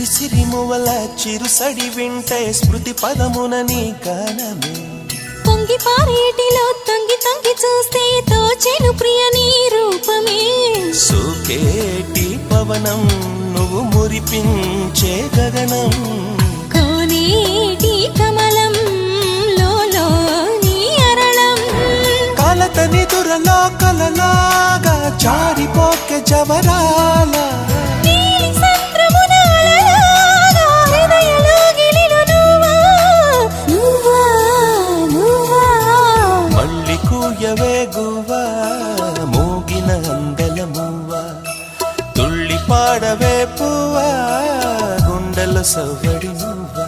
సిరిమువల చిరుసడి వింటే స్మృతి పదమున నీ గానమే పొంగి పారేటిలో తొంగి తొంగి చూస్తే తోచెను ప్రియ నీ రూపమే సోకేటి పవనం నువ్వు మురిపించే గగనం కోనేటి కమలం లోలో నీ అరళం కలతని దురలో కలలాగా జారిపోకే జవరాల గువ్వా మోగిన అందల మువ్వా తుళ్ళి పాడవే పువ్వా గుండెల సవ్వడి నువ్వా